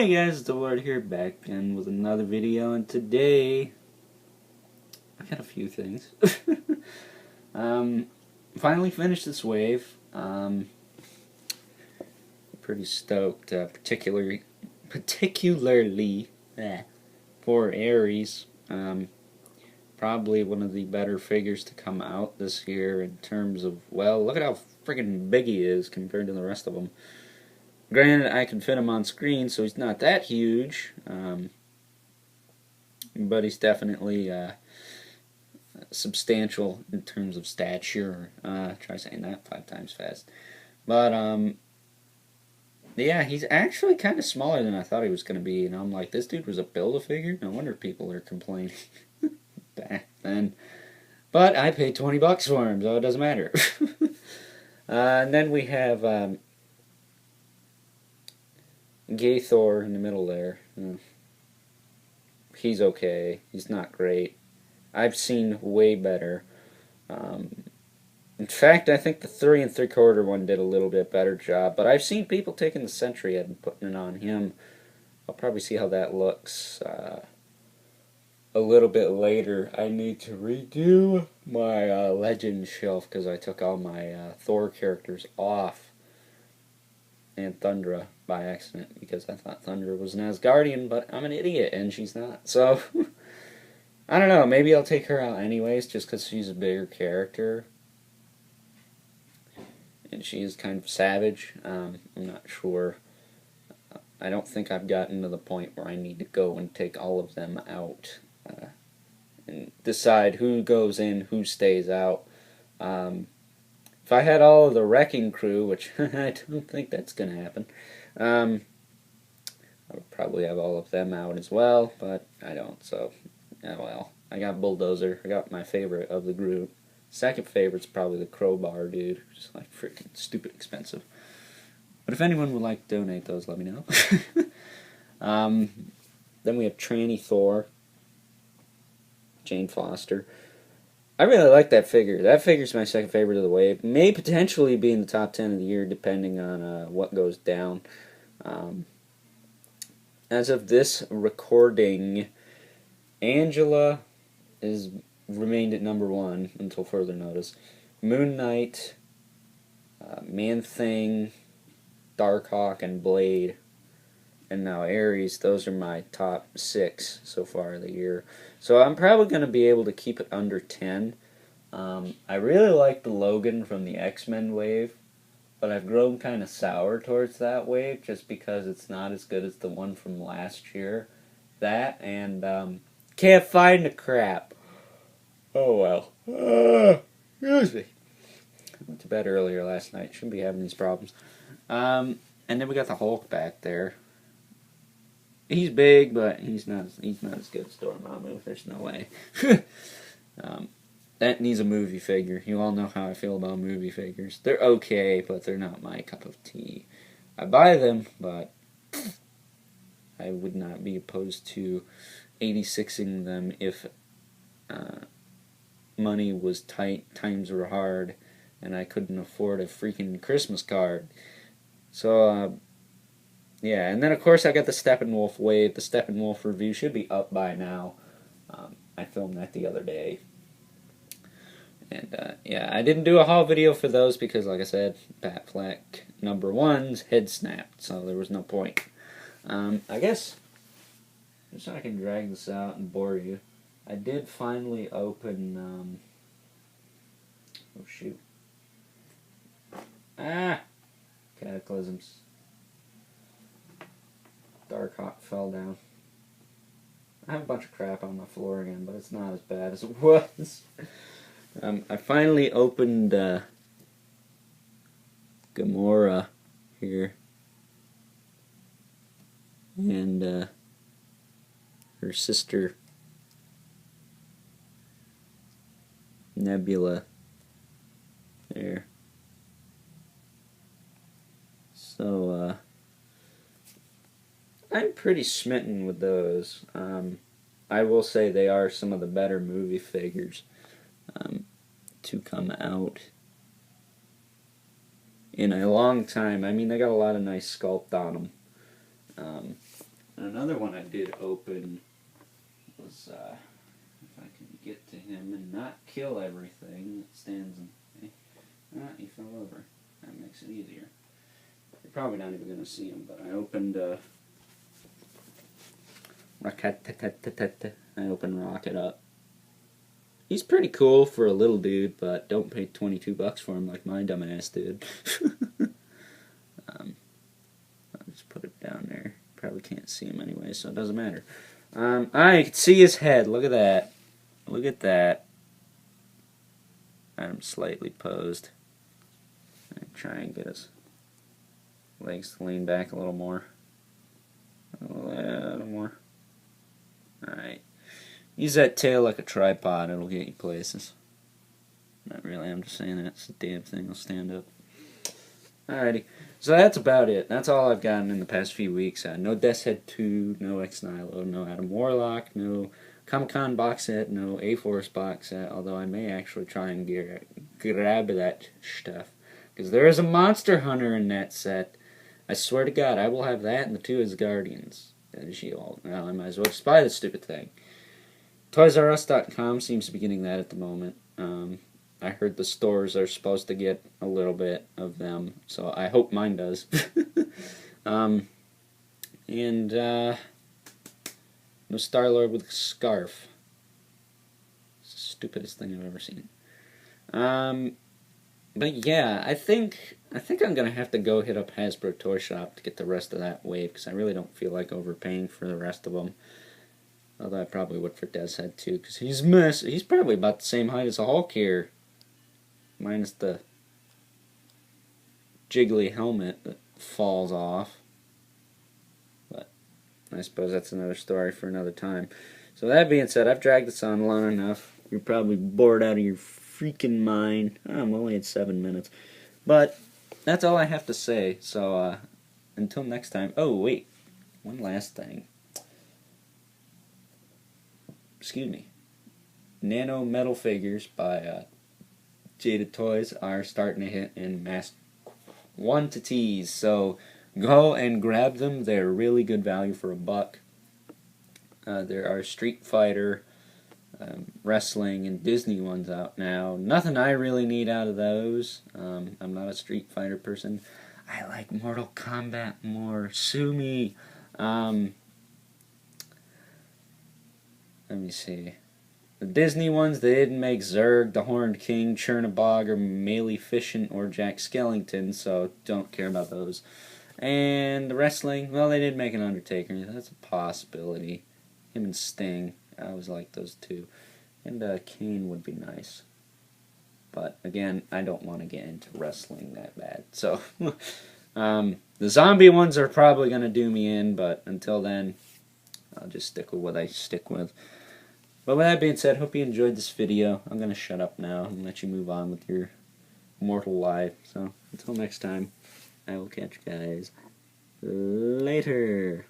Hey guys, the Lord here, back again with another video, and today I got a few things. Finally finished this wave. Pretty stoked, particularly for Aries. Probably one of the better figures to come out this year in terms of, well, look at how freaking big he is compared to the rest of them. Granted, I can fit him on screen, so he's not that huge, but he's definitely substantial in terms of stature. Try saying that 5 times fast. But, yeah, he's actually kind of smaller than I thought he was going to be, and I'm like, this dude was a Build-A-Figure? No wonder people are complaining back then. But I paid 20 bucks for him, so it doesn't matter. And then we have Gay Thor in the middle there. He's okay. He's not great. I've seen way better. In fact, I think the 3 3/4 one did a little bit better job. But I've seen people taking the Sentry head and putting it on him. I'll probably see how that looks a little bit later. I need to redo my Legend shelf because I took all my Thor characters off. And Thundra by accident because I thought Thundra was an Asgardian, but I'm an idiot and she's not. So, I don't know, maybe I'll take her out anyways just because she's a bigger character. And she is kind of savage. I'm not sure. I don't think I've gotten to the point where I need to go and take all of them out and decide who goes in, who stays out. If I had all of the Wrecking Crew, which I don't think that's going to happen, I would probably have all of them out as well, but I don't, so, yeah, well. I got Bulldozer. I got my favorite of the group. Second favorite's probably the Crowbar dude, which is like freaking stupid expensive. But if anyone would like to donate those, let me know. Then we have Tranny Thor, Jane Foster. I really like that figure. That figure's my second favorite of the wave. May potentially be in the top 10 of the year, depending on what goes down. As of this recording, Angela is remained at number 1 until further notice. Moon Knight, Man-Thing, Darkhawk, and Blade, and now Ares. Those are my top 6 so far of the year. So I'm probably going to be able to keep it under 10. I really like the Logan from the X-Men wave, but I've grown kind of sour towards that wave just because it's not as good as the one from last year. That and can't find the crap. Oh well. Excuse me. I went to bed earlier last night. Shouldn't be having these problems. And then we got the Hulk back there. He's big, but he's not as good as Dormammu. There's no way. That needs a movie figure. You all know how I feel about movie figures. They're okay, but they're not my cup of tea. I buy them, but I would not be opposed to 86ing them if money was tight, times were hard, and I couldn't afford a freaking Christmas card. So, yeah, and then of course I got the Steppenwolf wave. The Steppenwolf review should be up by now. I filmed that the other day. And, yeah, I didn't do a haul video for those because, like I said, Batfleck number 1's head snapped, so there was no point. I guess, just so I can drag this out and bore you, I did finally open, oh shoot. Cataclysms. Darkhawk fell down. I have a bunch of crap on my floor again, but it's not as bad as it was. I finally opened Gamora here, and her sister Nebula there. So I'm pretty smitten with those. I will say they are some of the better movie figures to come out in a long time. I mean, they got a lot of nice sculpt on them. Another one I did open was, if I can get to him and not kill everything that stands in... he fell over. That makes it easier. You're probably not even going to see him, but I opened Rocket up. He's pretty cool for a little dude, but don't pay $22 for him like my dumbass did. I'll just put it down there. Probably can't see him anyway, so it doesn't matter. I can see his head. Look at that. Look at that. I'm slightly posed. I try and get his legs to lean back a little more. A little more. Alright. Use that tail like a tripod, it'll get you places. Not really, I'm just saying that. The damn thing will stand up. Alrighty. So that's about it. That's all I've gotten in the past few weeks. No Death's Head 2, no Ex Nihilo, no Adam Warlock, no Comic-Con box set, no A-Force box set, although I may actually try and grab that stuff. Because there is a Monster Hunter in that set. I swear to God, I will have that and the two Asgardians. As you all know, I might as well just buy this stupid thing. ToysRUs.com seems to be getting that at the moment. I heard the stores are supposed to get a little bit of them, so I hope mine does. No Star-Lord with a scarf. It's the stupidest thing I've ever seen. But yeah, I think I'm gonna have to go hit up Hasbro Toy Shop to get the rest of that wave, because I really don't feel like overpaying for the rest of them. Although I probably would for Death's Head too, because he's probably about the same height as a Hulk here. Minus the jiggly helmet that falls off. But I suppose that's another story for another time. So that being said, I've dragged this on long enough. You're probably bored out of your freaking mind. I'm only at 7 minutes. But that's all I have to say. So until next time. Oh, wait. One last thing. Excuse me. Nano Metal figures by Jaded Toys are starting to hit in mass quantities, so go and grab them. They're really good value for $1. There are Street Fighter, wrestling, and Disney ones out now. Nothing I really need out of those. I'm not a Street Fighter person. I like Mortal Kombat more. Sue me. Let me see. The Disney ones, they didn't make Zurg, the Horned King, Chernabog, or Maleficent, or Jack Skellington, so don't care about those. And the wrestling, well, they did make an Undertaker. That's a possibility. Him and Sting, I always like those two. And Kane would be nice. But, again, I don't want to get into wrestling that bad. So, the zombie ones are probably going to do me in, but until then, I'll just stick with what I stick with. But with that being said, hope you enjoyed this video. I'm going to shut up now and let you move on with your mortal life. So, until next time, I will catch you guys later.